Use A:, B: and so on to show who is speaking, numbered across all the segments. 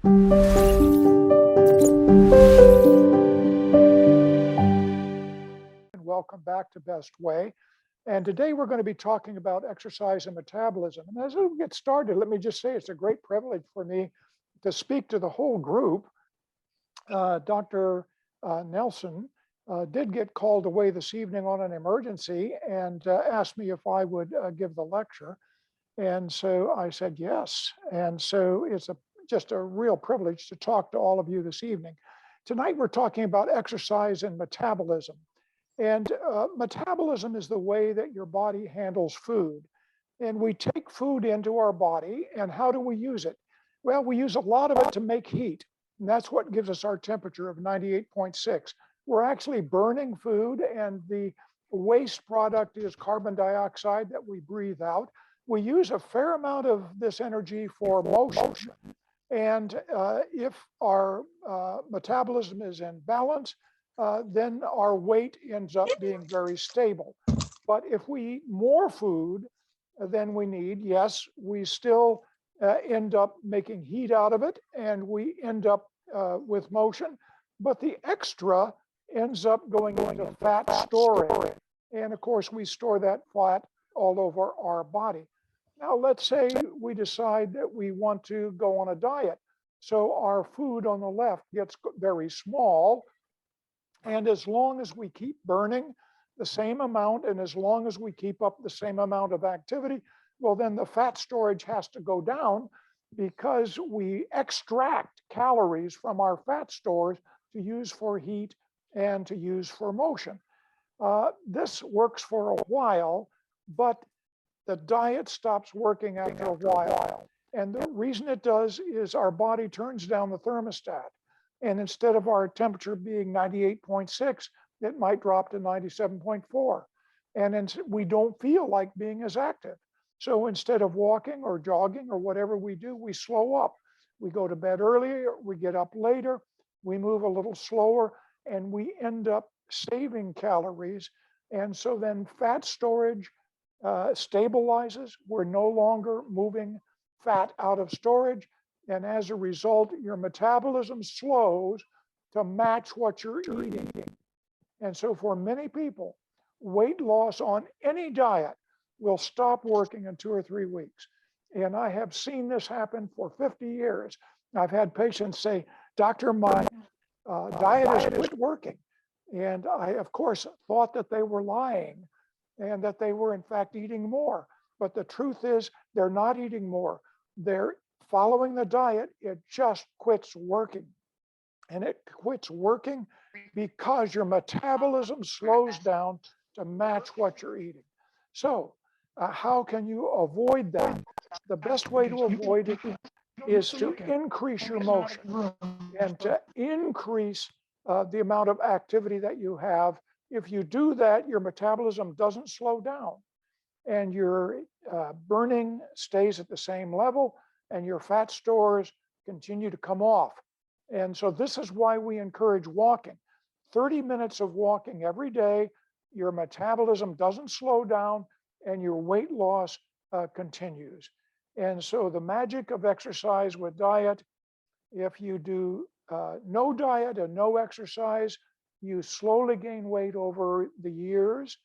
A: Welcome back to Best Way. And today we're going to be talking about exercise and metabolism. And as we get started, let me just say it's a great privilege for me to speak to the whole group. Dr. Nelson did get called away this evening on an emergency and asked me if I would give the lecture. And so I said yes. And so it's just a real privilege to talk to all of you this evening. Tonight we're talking about exercise and metabolism. And metabolism is the way that your body handles food. And we take food into our body, and how do we use it? Well, we use a lot of it to make heat, and that's what gives us our temperature of 98.6. We're actually burning food, and the waste product is carbon dioxide that we breathe out. We use a fair amount of this energy for motion. And if our metabolism is in balance, then our weight ends up being very stable. But if we eat more food than we need, yes, we still end up making heat out of it, and we end up with motion. But the extra ends up going into fat storage. And of course, we store that fat all over our body. Now, let's say we decide that we want to go on a diet. So our food on the left gets very small. And as long as we keep burning the same amount, and as long as we keep up the same amount of activity, well, then the fat storage has to go down because we extract calories from our fat stores to use for heat and to use for motion. This works for a while, but the diet stops working after a while. And the reason it does is our body turns down the thermostat. And instead of our temperature being 98.6, it might drop to 97.4. And we don't feel like being as active. So instead of walking or jogging or whatever we do, we slow up. We go to bed earlier, we get up later, we move a little slower, and we end up saving calories. And so then fat storage stabilizes. We're no longer moving fat out of storage. And as a result, your metabolism slows to match what you're eating. And so for many people, weight loss on any diet will stop working in 2 or 3 weeks. And I have seen this happen for 50 years. I've had patients say, "Doctor, my diet has quit working." And I, of course, thought that they were lying and that they were, in fact, eating more. But the truth is, they're not eating more. They're following the diet, it just quits working. And it quits working because your metabolism slows down to match what you're eating. So how can you avoid that? The best way to avoid it is to increase your motion and to increase the amount of activity that you have. If you do that, your metabolism doesn't slow down and your burning stays at the same level and your fat stores continue to come off. And so this is why we encourage walking. 30 minutes of walking every day, your metabolism doesn't slow down and your weight loss continues. And so the magic of exercise with diet, if you do no diet and no exercise, you slowly gain weight over the years.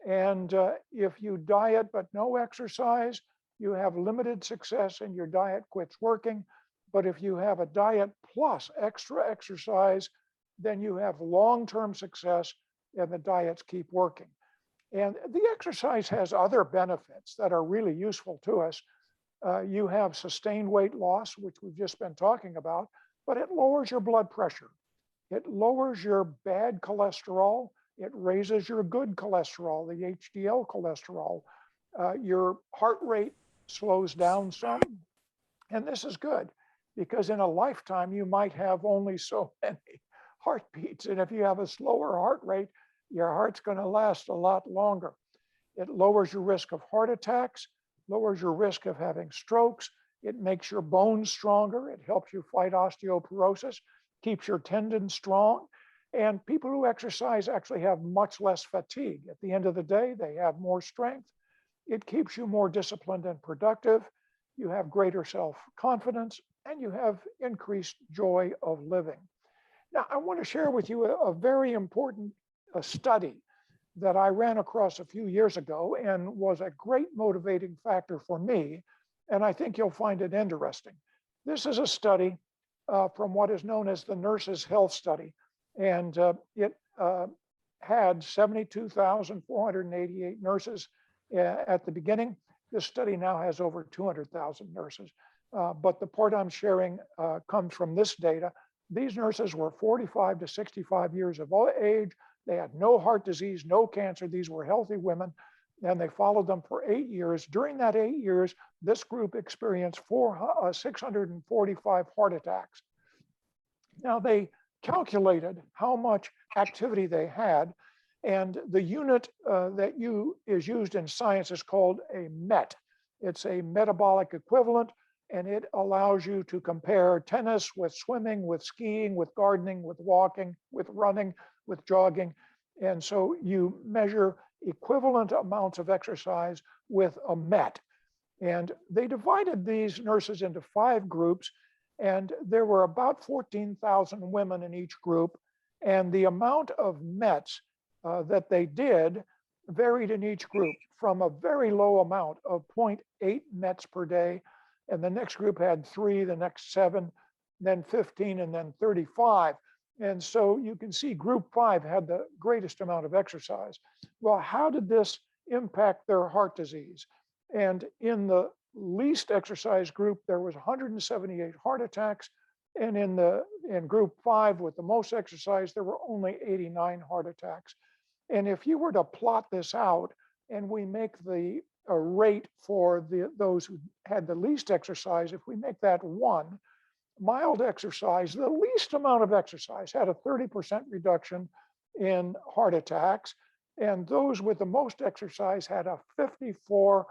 A: And if you diet but no exercise, you have limited success and your diet quits working. But if you have a diet plus extra exercise, then you have long-term success and the diets keep working. And the exercise has other benefits that are really useful to us. You have sustained weight loss, which we've just been talking about, but it lowers your blood pressure. It lowers your bad cholesterol. It raises your good cholesterol, the HDL cholesterol. Your heart rate slows down some. And this is good because in a lifetime, you might have only so many heartbeats. And if you have a slower heart rate, your heart's going to last a lot longer. It lowers your risk of heart attacks, lowers your risk of having strokes. It makes your bones stronger. It helps you fight osteoporosis, keeps your tendons strong. And people who exercise actually have much less fatigue. At the end of the day, they have more strength. It keeps you more disciplined and productive. You have greater self-confidence. and you have increased joy of living. Now, I want to share with you a very important study that I ran across a few years ago and was a great motivating factor for me, and I think you'll find it interesting. This is a study from what is known as the Nurses' Health Study, and it had 72,488 nurses at the beginning. This study now has over 200,000 nurses. But the part I'm sharing comes from this data. These nurses were 45 to 65 years of age. They had no heart disease, no cancer. These were healthy women, and they followed them for 8 years. During that 8 years, this group experienced 645 heart attacks. Now, they calculated how much activity they had, and the unit that is used in science is called a MET. It's a metabolic equivalent, and it allows you to compare tennis with swimming, with skiing, with gardening, with walking, with running, with jogging. And so you measure equivalent amounts of exercise with a MET. And they divided these nurses into 5 groups, and there were about 14,000 women in each group. And the amount of METs that they did varied in each group from a very low amount of 0.8 METs per day. And the next group had 3, the next 7, then 15, and then 35. And so you can see group 5 had the greatest amount of exercise. Well, how did this impact their heart disease? And in the least exercise group, there was 178 heart attacks. And in group 5 with the most exercise, there were only 89 heart attacks. And if you were to plot this out and we make the rate for those who had the least exercise, if we make that 1, mild exercise, the least amount of exercise had a 30% reduction in heart attacks. And those with the most exercise had a 54%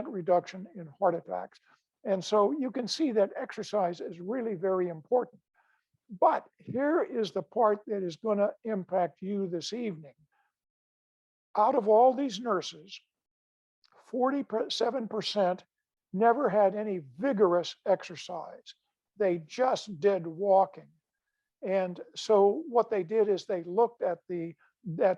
A: reduction in heart attacks. And so you can see that exercise is really very important. But here is the part that is going to impact you this evening. Out of all these nurses, 47% never had any vigorous exercise. They just did walking. And so what they did is they looked at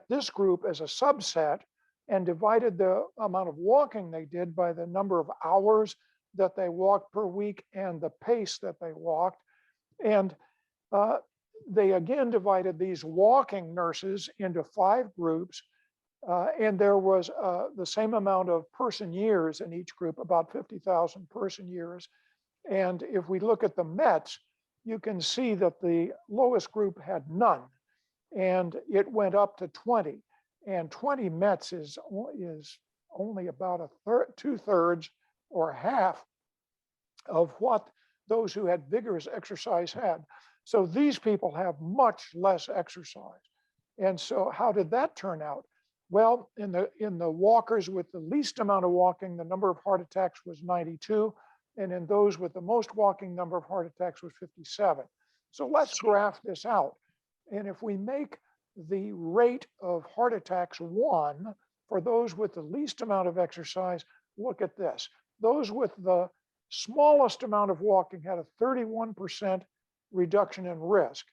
A: this group as a subset and divided the amount of walking they did by the number of hours that they walked per week and the pace that they walked. And they again divided these walking nurses into 5 groups. And there was the same amount of person years in each group, about 50,000 person years. And if we look at the METs, you can see that the lowest group had none, and it went up to 20. And 20 METs is only about 2/3 or half of what those who had vigorous exercise had. So these people have much less exercise. And so how did that turn out? Well, in the walkers with the least amount of walking, the number of heart attacks was 92. And in those with the most walking, number of heart attacks was 57. So let's graph this out. And if we make the rate of heart attacks 1 for those with the least amount of exercise, look at this. Those with the smallest amount of walking had a 31% reduction in risk.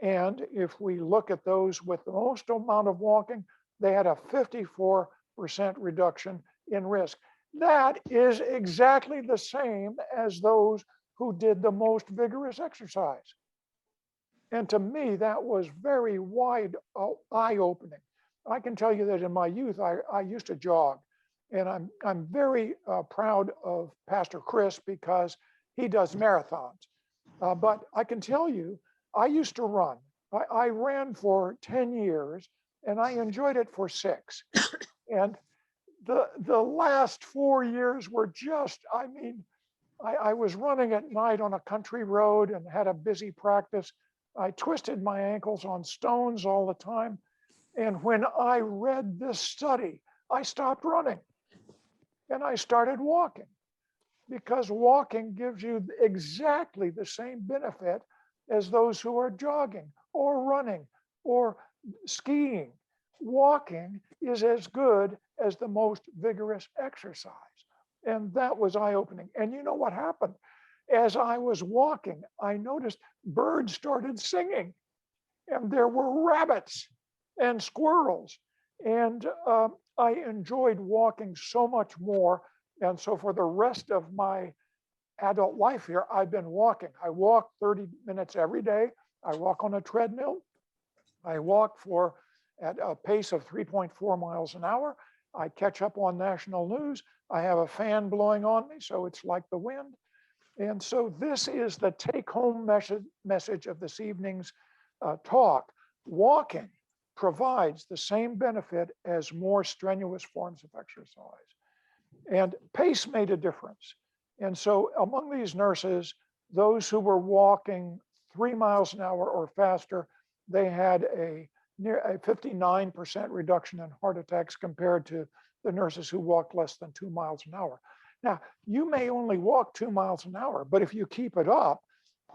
A: And if we look at those with the most amount of walking, they had a 54% reduction in risk. That is exactly the same as those who did the most vigorous exercise. And to me, that was very wide eye-opening. I can tell you that in my youth, I used to jog. And I'm very proud of Pastor Chris because he does marathons. But I can tell you, I used to run. I ran for 10 years and I enjoyed it for 6. And the last 4 years were just, I was running at night on a country road and had a busy practice. I twisted my ankles on stones all the time. And when I read this study, I stopped running and I started walking, because walking gives you exactly the same benefit as those who are jogging or running or skiing. Walking is as good as the most vigorous exercise. And that was eye-opening. And you know what happened? as I was walking, I noticed birds started singing, and there were rabbits and squirrels. And I enjoyed walking so much more. And so for the rest of my adult life here, I've been walking. I walk 30 minutes every day. I walk on a treadmill. I walk for at a pace of 3.4 miles an hour. I catch up on national news. I have a fan blowing on me, so it's like the wind. And so this is the take-home message of this evening's talk. Walking provides the same benefit as more strenuous forms of exercise. And pace made a difference. And so among these nurses, those who were walking 3 miles an hour or faster, they had a near a 59% reduction in heart attacks compared to the nurses who walked less than 2 miles an hour. Now, you may only walk 2 miles an hour, but if you keep it up,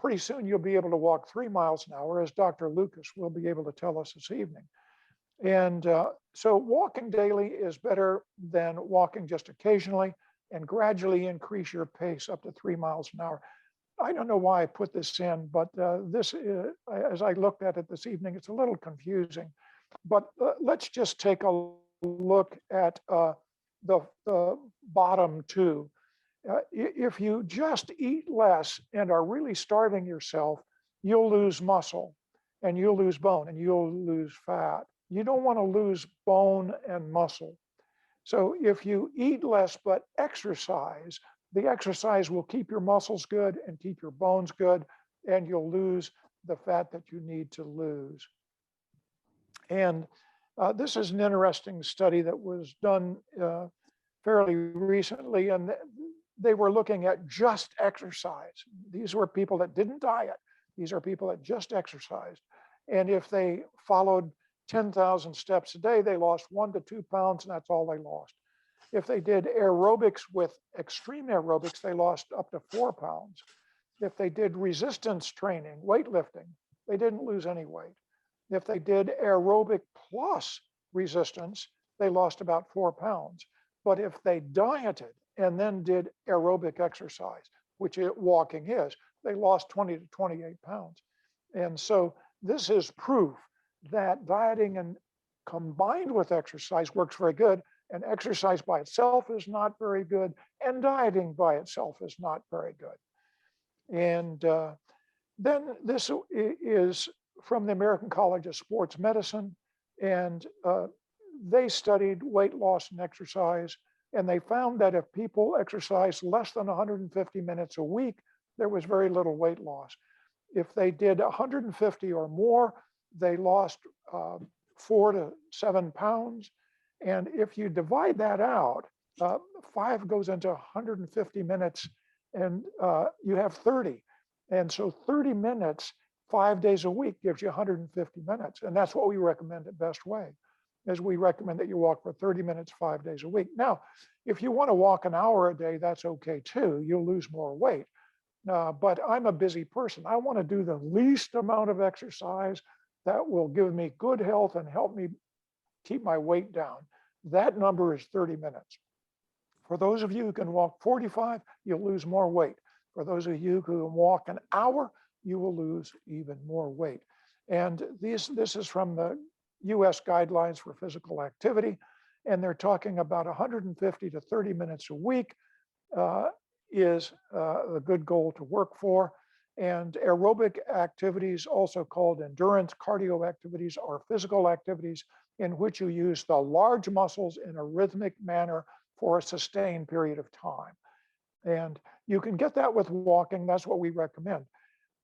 A: pretty soon you'll be able to walk 3 miles an hour, as Dr. Lucas will be able to tell us this evening. And so walking daily is better than walking just occasionally, and gradually increase your pace up to 3 miles an hour. I don't know why I put this in, but this is, as I looked at it this evening, it's a little confusing. But let's just take a look at the bottom two. If you just eat less and are really starving yourself, you'll lose muscle and you'll lose bone and you'll lose fat. You don't want to lose bone and muscle. So if you eat less but exercise, the exercise will keep your muscles good and keep your bones good, and you'll lose the fat that you need to lose. And this is an interesting study that was done fairly recently, and they were looking at just exercise. These were people that didn't diet. These are people that just exercised. And if they followed 10,000 steps a day, they lost 1 to 2 pounds, and that's all they lost. If they did aerobics with extreme aerobics, they lost up to 4 pounds. If they did resistance training, weightlifting, they didn't lose any weight. If they did aerobic plus resistance, they lost about 4 pounds. But if they dieted and then did aerobic exercise, which walking is, they lost 20 to 28 pounds. And so this is proof that dieting and combined with exercise works very good, and exercise by itself is not very good, and dieting by itself is not very good. And then this is from the American College of Sports Medicine, and they studied weight loss and exercise, and they found that if people exercised less than 150 minutes a week, there was very little weight loss. If they did 150 or more, they lost 4 to 7 pounds. And if you divide that out, 5 goes into 150 minutes, and you have 30. And so 30 minutes, 5 days a week gives you 150 minutes. And that's what we recommend at Best Way, is we recommend that you walk for 30 minutes, 5 days a week. Now, if you want to walk an hour a day, that's okay too. You'll lose more weight. But I'm a busy person. I want to do the least amount of exercise that will give me good health and help me keep my weight down. That number is 30 minutes. For those of you who can walk 45, you'll lose more weight. For those of you who can walk an hour, you will lose even more weight. And this is from the US guidelines for physical activity. And they're talking about 150 to 30 minutes a week is a good goal to work for. And aerobic activities, also called endurance cardio activities, are physical activities in which you use the large muscles in a rhythmic manner for a sustained period of time. And you can get that with walking. That's what we recommend.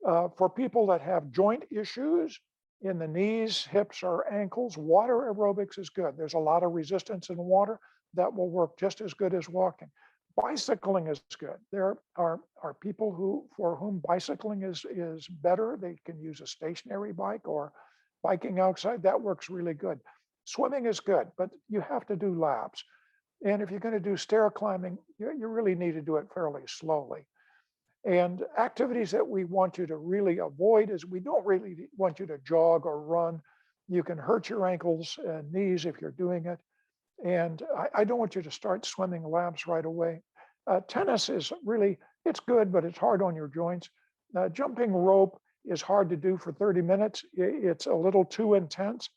A: For people that have joint issues in the knees, hips, or ankles, water aerobics is good. There's a lot of resistance in water that will work just as good as walking. Bicycling is good. There are people for whom bicycling is better. They can use a stationary bike or biking outside. That works really good. Swimming is good, but you have to do laps. And if you're going to do stair climbing, you really need to do it fairly slowly. And activities that we want you to really avoid is we don't really want you to jog or run. You can hurt your ankles and knees if you're doing it. And I don't want you to start swimming laps right away. Tennis is really It's good, but it's hard on your joints. Jumping rope is hard to do for 30 minutes. It's a little too intense.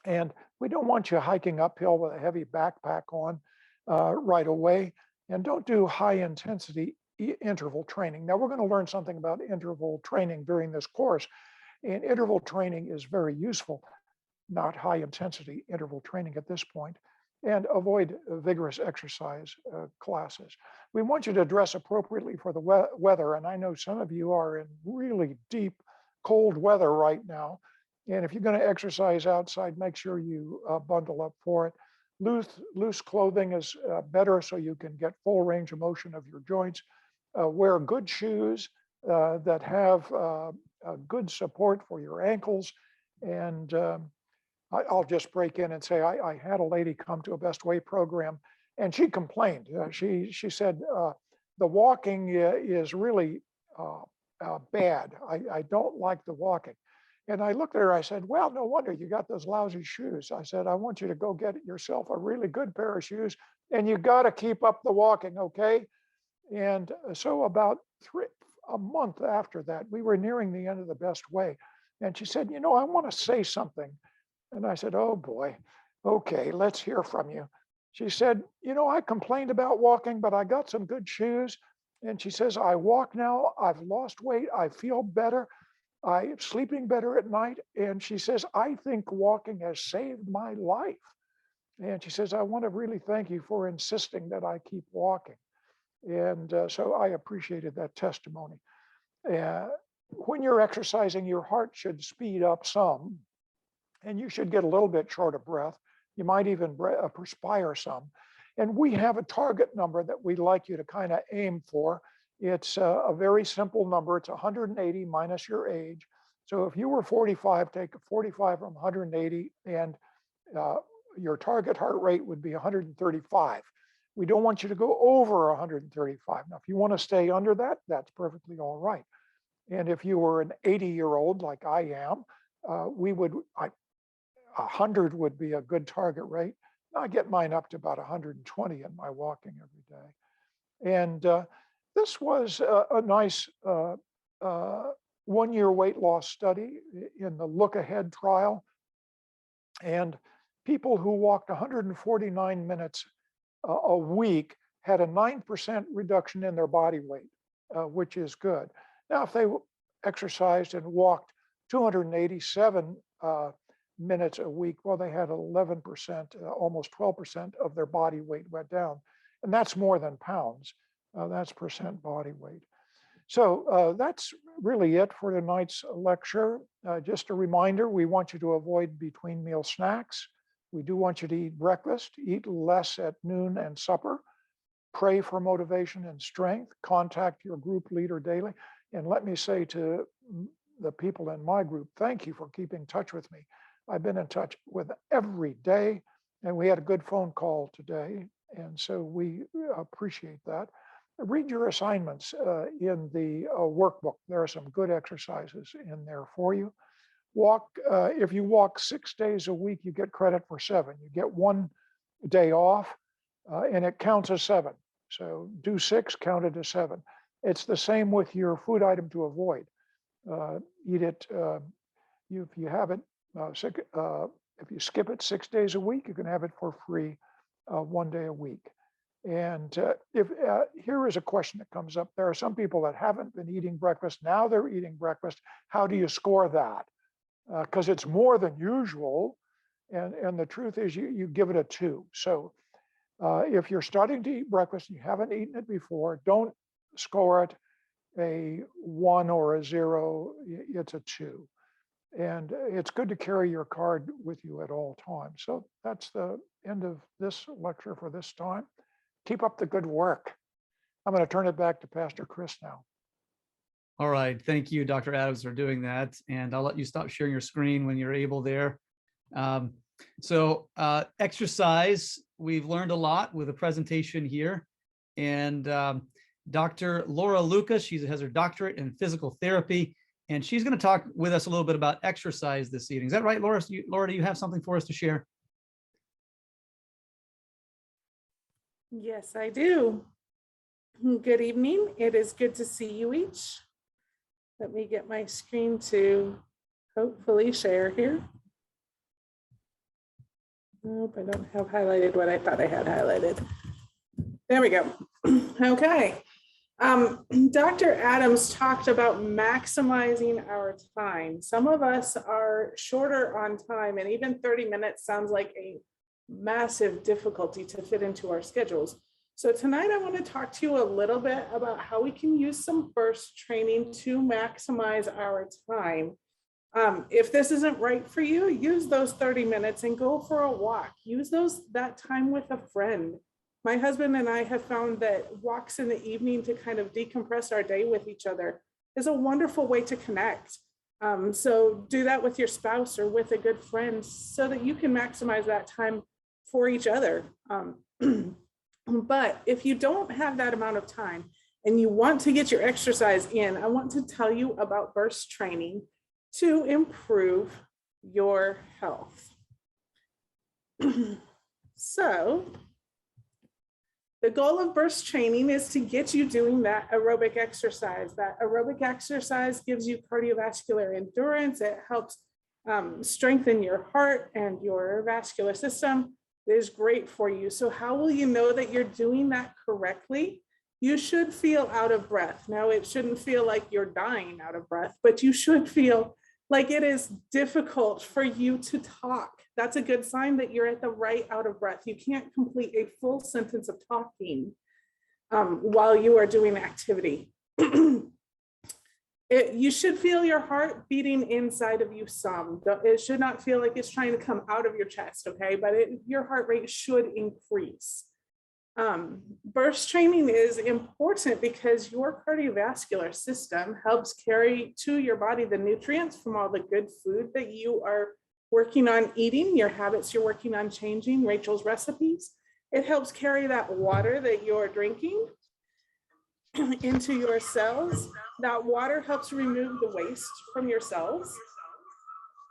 A: And we don't want you hiking uphill with a heavy backpack on right away. And don't do high intensity interval training. Now, we're going to learn something about interval training during this course. And interval training is very useful, not high intensity interval training at this point. And avoid vigorous exercise classes. We want you to dress appropriately for the weather. And I know some of you are in really deep, cold weather right now. And if you're going to exercise outside, make sure you bundle up for it. Loose clothing is better so you can get full range of motion of your joints. Wear good shoes that have good support for your ankles. And I'll just break in and say I had a lady come to a Best Way program, and she complained. She said the walking is really bad. I don't like the walking. And I looked at her, I said, well, no wonder you got those lousy shoes. I said, I want you to go get yourself a really good pair of shoes, and you got to keep up the walking, okay? And so about a month after that, we were nearing the end of the Best Way. And she said, you know, I want to say something. And I said, oh boy, okay, let's hear from you. She said, you know, I complained about walking, but I got some good shoes. And she says, I walk now, I've lost weight, I feel better. I'm sleeping better at night. And she says, I think walking has saved my life. And she says, I want to really thank you for insisting that I keep walking. And so I appreciated that testimony. When you're exercising, your heart should speed up some, and you should get a little bit short of breath. You might even perspire some. And we have a target number that we'd like you to kind of aim for. It's a very simple number. It's 180 minus your age. So if you were 45, take 45 from 180, and your target heart rate would be 135. We don't want you to go over 135. Now, if you want to stay under that, that's perfectly all right. And if you were an 80-year-old like I am, 100 would be a good target rate. I get mine up to about 120 in my walking every day. And this was a nice one-year weight loss study in the Look Ahead trial. And people who walked 149 minutes a week had a 9% reduction in their body weight, which is good. Now, if they exercised and walked 287 minutes a week, well, they had 11%, almost 12% of their body weight went down. And that's more than pounds. That's percent body weight. So that's really it for tonight's lecture. Just a reminder, we want you to avoid between meal snacks. We do want you to eat breakfast, eat less at noon and supper, pray for motivation and strength, contact your group leader daily. And let me say to the people in my group, thank you for keeping in touch with me. I've been in touch with every day, and we had a good phone call today. And so we appreciate that. Read your assignments in the workbook. There are some good exercises in there for you. Walk, if you walk 6 days a week, you get credit for 7. You get 1 day off, and it counts as 7. So do 6, count it as 7. It's the same with your food item to avoid. Eat it, if you have it, if you skip it 6 days a week, you can have it for free 1 day a week. And here is a question that comes up. There are some people that haven't been eating breakfast. Now they're eating breakfast. How do you score that? Because it's more than usual. And the truth is you give it a 2. So if you're starting to eat breakfast and you haven't eaten it before, don't score it a 1 or a 0. It's a 2. And it's good to carry your card with you at all times. So that's the end of this lecture for this time. Keep up the good work. I'm going to turn it back to Pastor Chris now.
B: All right. Thank you, Dr. Adams, for doing that. And I'll let you stop sharing your screen when you're able there. Exercise, we've learned a lot with the presentation here. And Dr. Laura Lucas, she has her doctorate in physical therapy, and she's going to talk with us a little bit about exercise this evening. Is that right, Laura? Laura, do you have something for us to share?
C: Yes, I do. Good evening. It is good to see you each. Let me get my screen to hopefully share here. Nope, I don't have highlighted what I thought I had highlighted. There we go. Okay. Dr. Adams talked about maximizing our time. Some of us are shorter on time, and even 30 minutes sounds like a massive difficulty to fit into our schedules. So tonight I want to talk to you a little bit about how we can use some burst training to maximize our time. If this isn't right for you, use those 30 minutes and go for a walk. Use that time with a friend. My husband and I have found that walks in the evening to kind of decompress our day with each other is a wonderful way to connect. So do that with your spouse or with a good friend so that you can maximize that time for each other. But if you don't have that amount of time and you want to get your exercise in, I want to tell you about burst training to improve your health. So the goal of burst training is to get you doing that aerobic exercise. That aerobic exercise gives you cardiovascular endurance. It helps strengthen your heart and your vascular system. It is great for you. So how will you know that you're doing that correctly? You should feel out of breath. Now, it shouldn't feel like you're dying out of breath, but you should feel like it is difficult for you to talk. That's a good sign that you're at the right out of breath. You can't complete a full sentence of talking while you are doing activity. You should feel your heart beating inside of you some. It should not feel like it's trying to come out of your chest, okay? But your heart rate should increase. Burst training is important because your cardiovascular system helps carry to your body the nutrients from all the good food that you are working on eating, your habits you're working on changing, Rachel's recipes. It helps carry that water that you're drinking into your cells. That water helps remove the waste from your cells.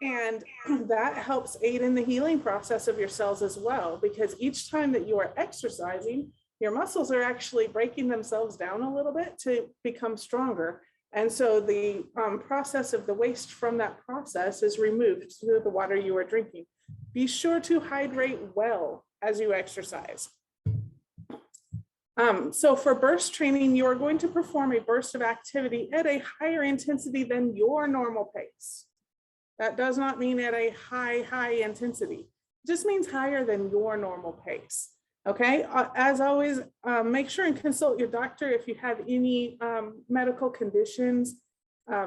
C: And that helps aid in the healing process of your cells as well, because each time that you are exercising, your muscles are actually breaking themselves down a little bit to become stronger. And so the process of the waste from that process is removed through the water you are drinking. Be sure to hydrate well as you exercise. So for burst training, you are going to perform a burst of activity at a higher intensity than your normal pace. That does not mean at a high intensity. It just means higher than your normal pace. Okay, as always, make sure and consult your doctor if you have any medical conditions.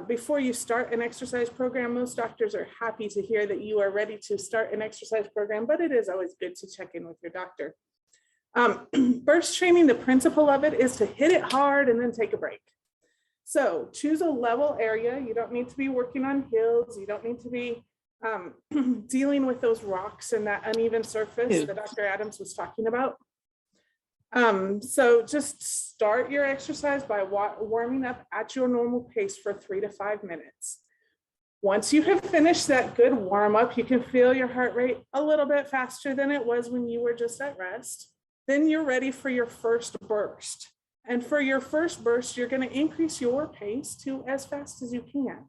C: Before you start an exercise program, most doctors are happy to hear that you are ready to start an exercise program, but it is always good to check in with your doctor. Burst training, the principle of it is to hit it hard and then take a break. So choose a level area. You don't need to be working on hills. You don't need to be dealing with those rocks and that uneven surface that Dr. Adams was talking about. So just start your exercise by warming up at your normal pace for 3 to 5 minutes. Once you have finished that good warm up, you can feel your heart rate a little bit faster than it was when you were just at rest. Then you're ready for your first burst. And for your first burst, you're going to increase your pace to as fast as you can.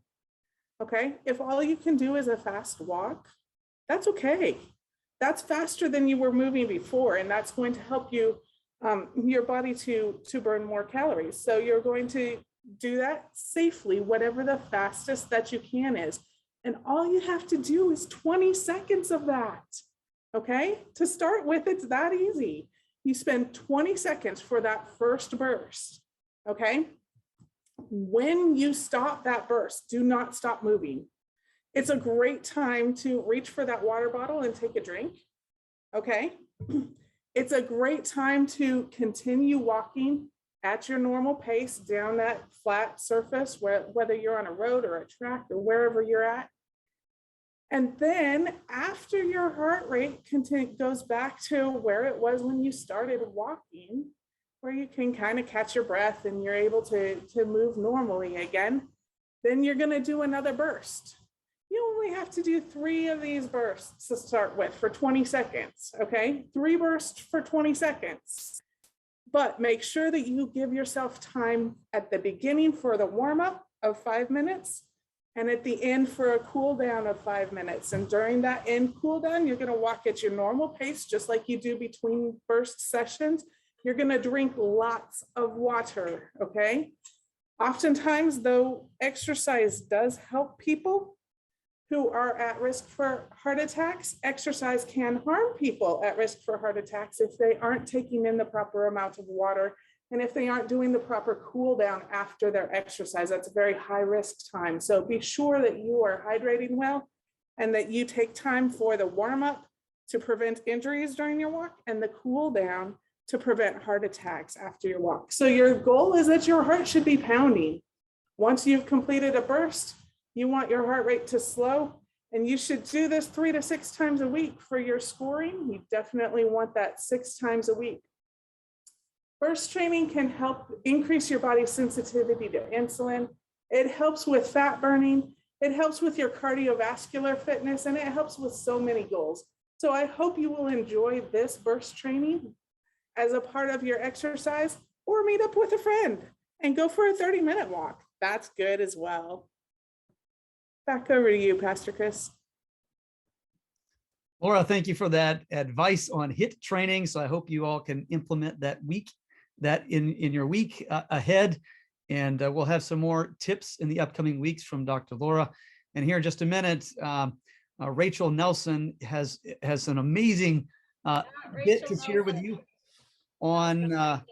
C: Okay, if all you can do is a fast walk, that's okay. That's faster than you were moving before, and that's going to help you, your body to burn more calories. So you're going to do that safely, whatever the fastest that you can is. And all you have to do is 20 seconds of that. Okay, to start with, it's that easy. You spend 20 seconds for that first burst. Okay. When you stop that burst, do not stop moving. It's a great time to reach for that water bottle and take a drink. Okay. It's a great time to continue walking at your normal pace down that flat surface, whether you're on a road or a track or wherever you're at. And then after your heart rate goes back to where it was when you started walking, where you can kind of catch your breath and you're able to move normally again, then you're going to do another burst. You only have to do 3 of these bursts to start with for 20 seconds, okay? 3 bursts for 20 seconds. But make sure that you give yourself time at the beginning for the warm-up of 5 minutes and at the end for a cool down of 5 minutes. And during that end cool down, you're going to walk at your normal pace, just like you do between burst sessions. You're going to drink lots of water, okay? Oftentimes, though, exercise does help people who are at risk for heart attacks. Exercise can harm people at risk for heart attacks if they aren't taking in the proper amount of water and if they aren't doing the proper cool down after their exercise. That's a very high risk time. So be sure that you are hydrating well and that you take time for the warm up to prevent injuries during your walk and the cool down to prevent heart attacks after your walk. So your goal is that your heart should be pounding. Once you've completed a burst, you want your heart rate to slow, and you should do this 3 to 6 times a week for your scoring. You definitely want that 6 times a week. Burst training can help increase your body's sensitivity to insulin. It helps with fat burning. It helps with your cardiovascular fitness, and it helps with so many goals. So I hope you will enjoy this burst training as a part of your exercise, or meet up with a friend and go for a 30-minute walk. That's good as well. Back over to you, Pastor Chris.
B: Laura, thank you for that advice on HIIT training. So I hope you all can implement that in your week ahead. And we'll have some more tips in the upcoming weeks from Dr. Laura. And here in just a minute, Rachel Nelson has an amazing bit to share with you on, I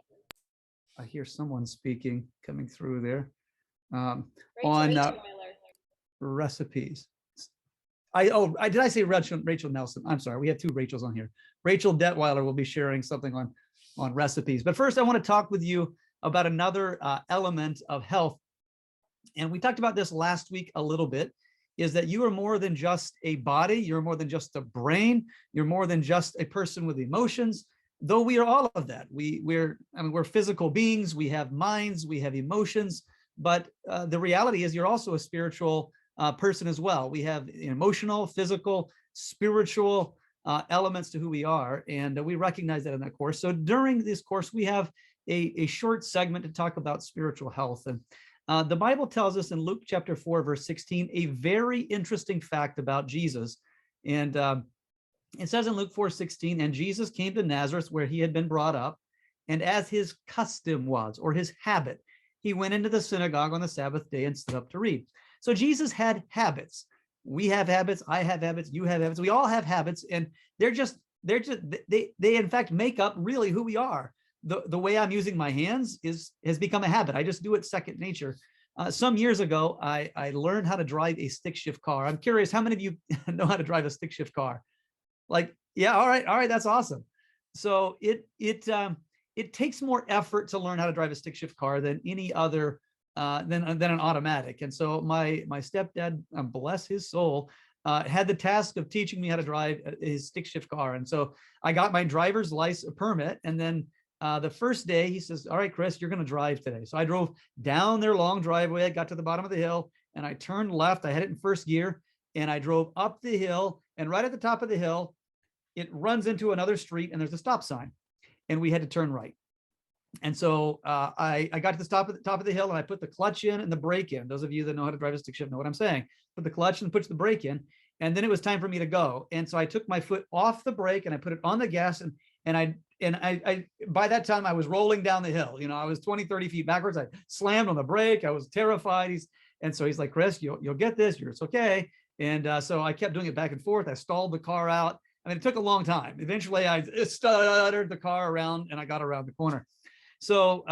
B: hear someone speaking coming through there, on recipes. Did I say Rachel Nelson? I'm sorry, we have 2 Rachels on here. Rachel Detweiler will be sharing something on recipes. But first, I want to talk with you about another element of health. And we talked about this last week a little bit, is that you are more than just a body, you're more than just a brain, you're more than just a person with emotions, though we are all of that. We're physical beings, we have minds, we have emotions, but the reality is you're also a spiritual person as well. We have emotional, physical, spiritual elements to who we are, and we recognize that in that course. So during this course, we have a short segment to talk about spiritual health. And the Bible tells us in Luke chapter 4, verse 16, a very interesting fact about Jesus. And it says in Luke 4:16, and Jesus came to Nazareth where he had been brought up, and as his custom was, or his habit, he went into the synagogue on the Sabbath day and stood up to read. So Jesus had habits. We have habits, I have habits, you have habits, we all have habits, and they in fact make up really who we are. The way I'm using my hands has become a habit. I just do it second nature. Some years ago, I learned how to drive a stick shift car. I'm curious, how many of you know how to drive a stick shift car? Like, yeah, all right, that's awesome. So it takes more effort to learn how to drive a stick shift car than any other than an automatic. And so my stepdad, bless his soul, had the task of teaching me how to drive his stick shift car. And so I got my driver's license permit, and then the first day he says, all right, Chris, you're going to drive today. So I drove down their long driveway. I got to the bottom of the hill and I turned left. I had it in first gear and I drove up the hill, and right at the top of the hill, it runs into another street and there's a stop sign, and we had to turn right. And so I got to the top of the hill, and I put the clutch in and the brake in. Those of you that know how to drive a stick shift know what I'm saying. Put the clutch and push the brake in, and then it was time for me to go. And so I took my foot off the brake and I put it on the gas, and I by that time I was rolling down the hill. You know, I was 20, 30 feet backwards. I slammed on the brake. I was terrified. And so he's like, Chris, you'll get this. It's okay. And so I kept doing it back and forth. I stalled the car out. I mean, it took a long time. Eventually I stuttered the car around and I got around the corner. So,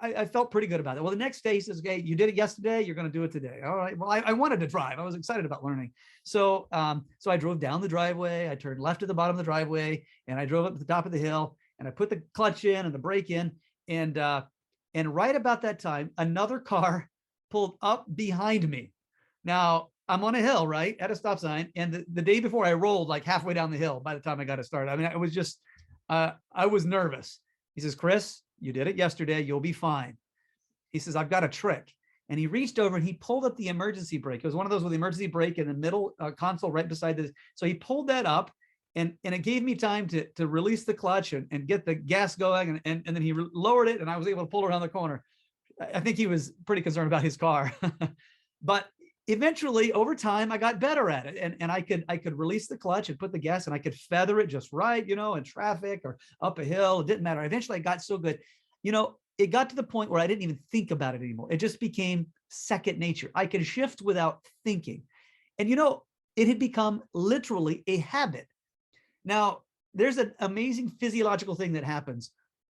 B: I felt pretty good about it. Well, the next day he says, okay, you did it yesterday, you're going to do it today. All right. Well, I wanted to drive. I was excited about learning. So I drove down the driveway. I turned left at the bottom of the driveway, and I drove up to the top of the hill, and I put the clutch in and the brake in. And right about that time, another car pulled up behind me. Now I'm on a hill, right, at a stop sign. And the day before, I rolled like halfway down the hill by the time I got it started. I mean, I was just, I was nervous. He says, Chris, you did it yesterday. You'll be fine. He says, I've got a trick. And he reached over and he pulled up the emergency brake. It was one of those with the emergency brake in the middle console right beside this. So he pulled that up And it gave me time to release the clutch and get the gas going. And then he lowered it and I was able to pull around the corner. I think he was pretty concerned about his car. But eventually over time, I got better at it. And I could release the clutch and put the gas and I could feather it just right, in traffic or up a hill. It didn't matter. Eventually I got so good, it got to the point where I didn't even think about it anymore. It just became second nature. I could shift without thinking. And it had become literally a habit. Now, there's an amazing physiological thing that happens.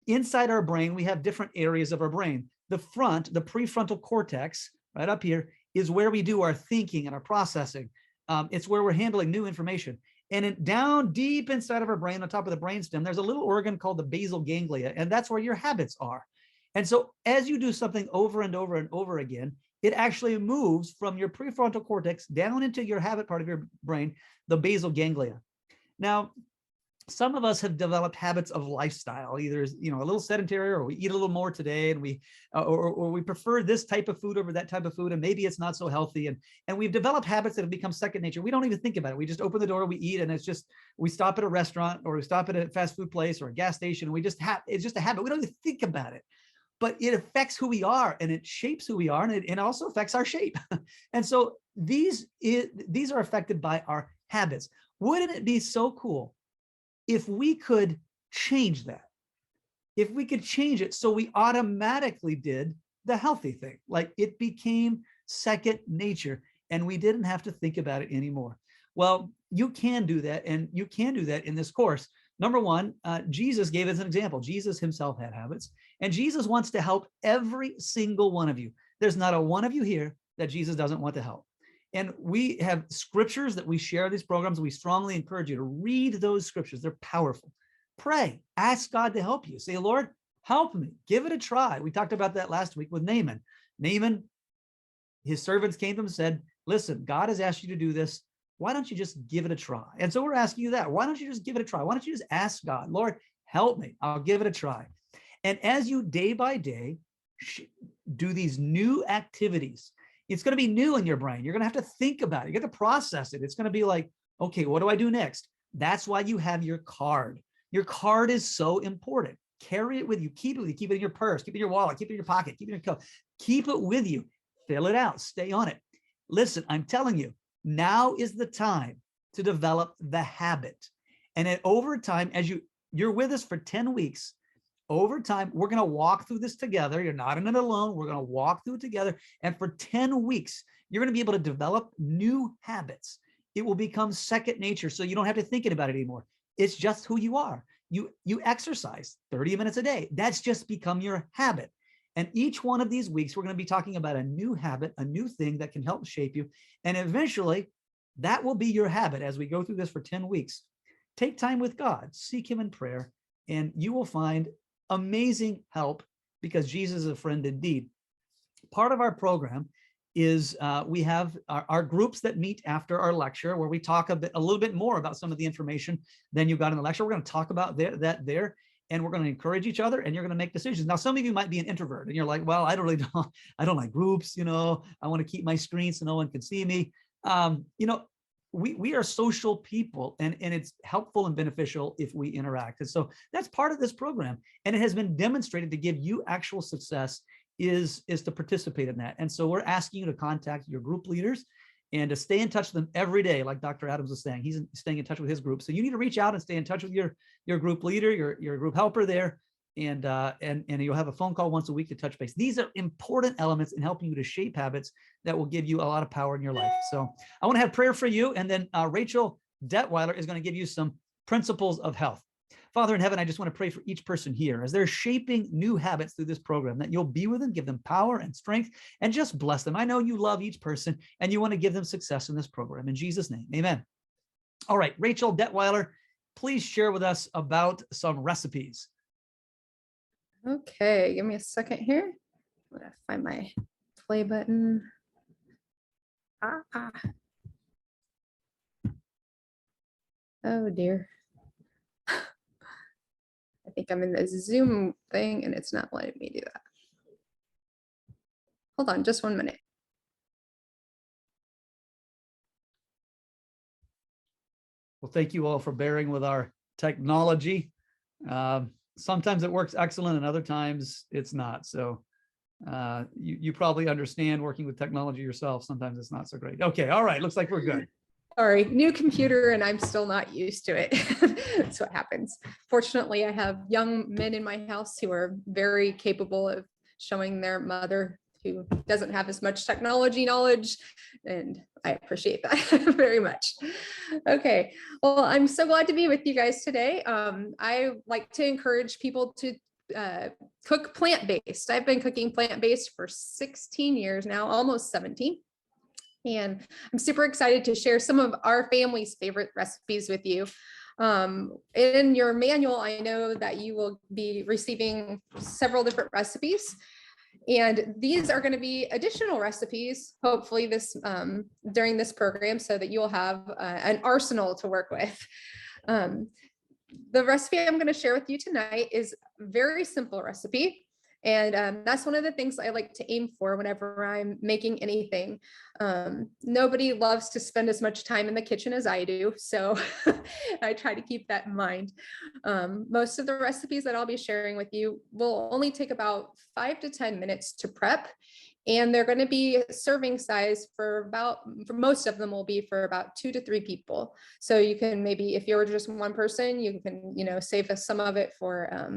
B: Inside our brain, we have different areas of our brain. The prefrontal cortex, right up here, is where we do our thinking and our processing. It's where we're handling new information. And down deep inside of our brain, on top of the brainstem, there's a little organ called the basal ganglia, and that's where your habits are. And so as you do something over and over and over again, it actually moves from your prefrontal cortex down into your habit part of your brain, the basal ganglia. Now, some of us have developed habits of lifestyle, either a little sedentary, or we eat a little more today, and or we prefer this type of food over that type of food, and maybe it's not so healthy, and we've developed habits that have become second nature. We don't even think about it. We just open the door, we eat, and we stop at a restaurant, or we stop at a fast food place or a gas station, and it's just a habit. We don't even think about it. But it affects who we are, and it shapes who we are, and it also affects our shape. And so these are affected by our habits. Wouldn't it be so cool if we could change that? If we could change it so we automatically did the healthy thing, like it became second nature and we didn't have to think about it anymore. Well, you can do that, and you can do that in this course. Number one, Jesus gave us an example. Jesus himself had habits, and Jesus wants to help every single one of you. There's not a one of you here that Jesus doesn't want to help. And we have scriptures that we share these programs. We strongly encourage you to read those scriptures. They're powerful. Pray, ask God to help you. Say, Lord, help me, give it a try. We talked about that last week with Naaman. Naaman, his servants came to him and said, listen, God has asked you to do this. Why don't you just give it a try? And so we're asking you that. Why don't you just give it a try? Why don't you just ask God, Lord, help me, I'll give it a try. And as you day by day do these new activities, it's going to be new in your brain. You're going to have to think about it. You get to process it. It's going to be like, okay, what do I do next? That's why you have your card. Your card is so important. Carry it with you. Keep it with you. Keep it in your purse. Keep it in your wallet. Keep it in your pocket. Keep it in your coat. Keep it with you. Fill it out. Stay on it. Listen, I'm telling you, now is the time to develop the habit. And over time, as you're with us for 10 weeks, over time, we're going to walk through this together. You're not in it alone. We're going to walk through it together. And for 10 weeks, you're going to be able to develop new habits. It will become second nature. So you don't have to think about it anymore. It's just who you are. You exercise 30 minutes a day. That's just become your habit. And each one of these weeks, we're going to be talking about a new habit, a new thing that can help shape you. And eventually, that will be your habit as we go through this for 10 weeks. Take time with God, seek him in prayer, and you will find amazing help, because Jesus is a friend indeed. Part of our program is we have our groups that meet after our lecture, where we talk a little bit more about some of the information than you got in the lecture. We're going to talk about that there. And we're going to encourage each other, and you're going to make decisions. Now, some of you might be an introvert and you're like, well, I don't like groups, I want to keep my screen so no one can see me. We are social people, and it's helpful and beneficial if we interact. And so that's part of this program. And it has been demonstrated to give you actual success is to participate in that. And so we're asking you to contact your group leaders and to stay in touch with them every day. Like Dr. Adams was saying, he's staying in touch with his group. So you need to reach out and stay in touch with your group leader, your group helper there. And you'll have a phone call once a week to touch base. These are important elements in helping you to shape habits that will give you a lot of power in your life. So I want to have prayer for you. And then Rachel Detweiler is going to give you some principles of health. Father in heaven, I just want to pray for each person here as they're shaping new habits through this program, that you'll be with them, give them power and strength, and just bless them. I know you love each person and you want to give them success in this program. In Jesus' name, amen. All right, Rachel Detweiler, please share with us about some recipes.
D: Okay, give me a second here. I'm gonna find my play button. Oh dear. I think I'm in the Zoom thing and it's not letting me do that. Hold on just 1 minute.
B: Well, thank you all for bearing with our technology. Sometimes it works excellent and other times it's not. So you probably understand working with technology yourself. Sometimes it's not so great. Okay. All right. Looks like we're good.
D: Sorry, new computer and I'm still not used to it. That's what happens. Fortunately, I have young men in my house who are very capable of showing their mother who doesn't have as much technology knowledge, and I appreciate that very much. Okay, well, I'm so glad to be with you guys today. I like to encourage people to cook plant-based. I've been cooking plant-based for 16 years now, almost 17. And I'm super excited to share some of our family's favorite recipes with you. In your manual, I know that you will be receiving several different recipes. And these are going to be additional recipes, hopefully during this program, so that you'll have an arsenal to work with. The recipe I'm going to share with you tonight is a very simple recipe. And that's one of the things I like to aim for whenever I'm making anything. Nobody loves to spend as much time in the kitchen as I do, so I try to keep that in mind. Most of the recipes that I'll be sharing with you will only take about 5 to 10 minutes to prep. And they're going to be serving size for most of them will be for about 2 to 3 people. So you can maybe, if you're just one person, you can, save some of it for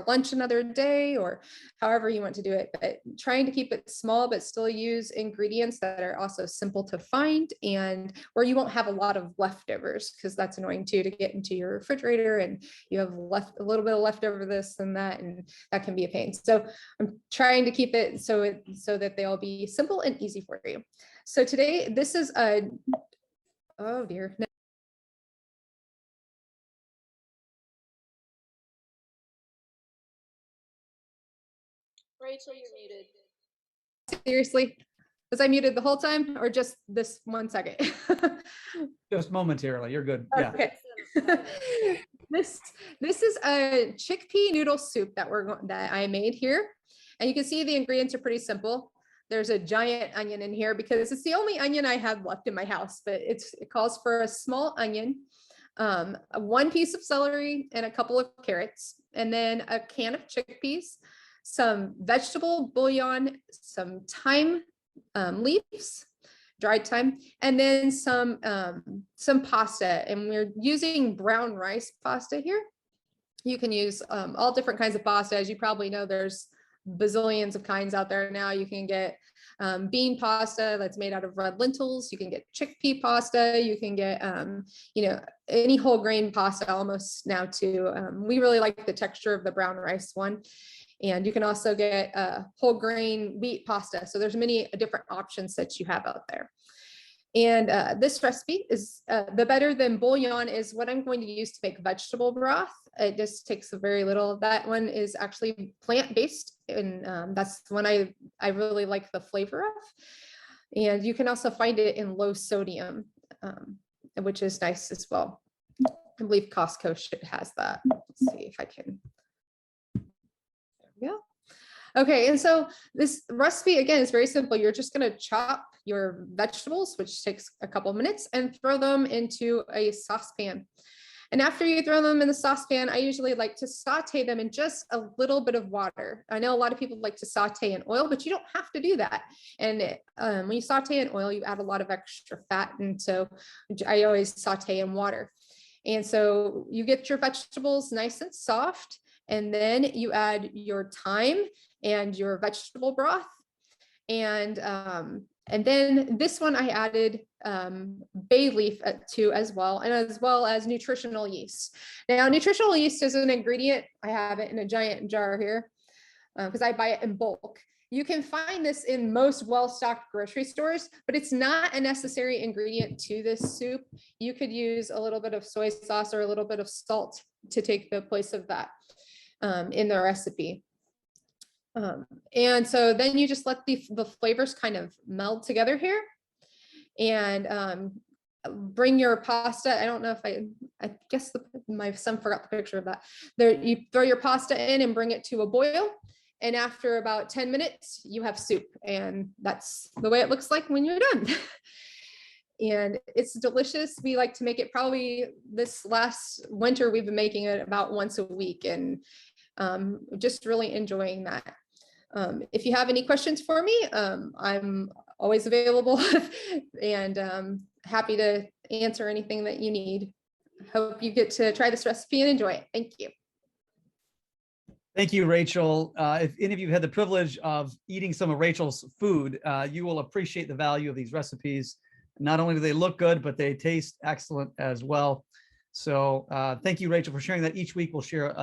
D: lunch another day, or however you want to do it. But trying to keep it small, but still use ingredients that are also simple to find, and where you won't have a lot of leftovers, because that's annoying too, to get into your refrigerator and you have a little bit of leftover this and that, and that can be a pain. So I'm trying to keep it so that they'll be simple and easy for you. So today, this is oh dear. No. Rachel, you're muted. Seriously? Was I muted the whole time, or just this 1 second?
B: Just momentarily. You're good. Yeah.
D: Okay. This is a chickpea noodle soup that I made here. And you can see the ingredients are pretty simple. There's a giant onion in here because it's the only onion I have left in my house, but it calls for a small onion, 1 piece of celery, and a couple of carrots, and then a can of chickpeas, some vegetable bouillon, some thyme leaves, dried thyme, and then some pasta. And we're using brown rice pasta here. You can use all different kinds of pasta. As you probably know, there's bazillions of kinds out there now. You can get bean pasta that's made out of red lentils. You can get chickpea pasta. You can get, any whole grain pasta almost now too. We really like the texture of the brown rice one. And you can also get whole grain wheat pasta. So there's many different options that you have out there. And this recipe is the better than bouillon is what I'm going to use to make vegetable broth. It just takes a very little. That one is actually plant-based, and that's one I really like the flavor of. And you can also find it in low sodium, which is nice as well. I believe Costco has that. Let's see if I can. There we go. Okay, and so this recipe, again, is very simple. You're just going to chop your vegetables, which takes a couple of minutes, and throw them into a saucepan. And after you throw them in the saucepan, I usually like to saute them in just a little bit of water. I know a lot of people like to saute in oil, but you don't have to do that. And when you saute in oil, you add a lot of extra fat. And so I always saute in water. And so you get your vegetables nice and soft, and then you add your thyme and your vegetable broth. And then this one I added bay leaf to as well as nutritional yeast. Now, nutritional yeast is an ingredient. I have it in a giant jar here because I buy it in bulk. You can find this in most well-stocked grocery stores, but it's not a necessary ingredient to this soup. You could use a little bit of soy sauce or a little bit of salt to take the place of that in the recipe. And so then you just let the flavors kind of meld together here, and bring your pasta. I don't know if I guess my son forgot the picture of that. There, you throw your pasta in and bring it to a boil. And after about 10 minutes, you have soup, and that's the way it looks like when you're done. and it's delicious. We like to make it probably this last winter, we've been making it about once a week, and just really enjoying that. If you have any questions for me, I'm always available and happy to answer anything that you need. Hope you get to try this recipe and enjoy it. Thank you.
B: Thank you, Rachel. If any of you had the privilege of eating some of Rachel's food, you will appreciate the value of these recipes. Not only do they look good, but they taste excellent as well. So thank you, Rachel, for sharing that. Each week we'll share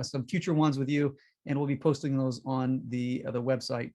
B: some future ones with you, and we'll be posting those on the website.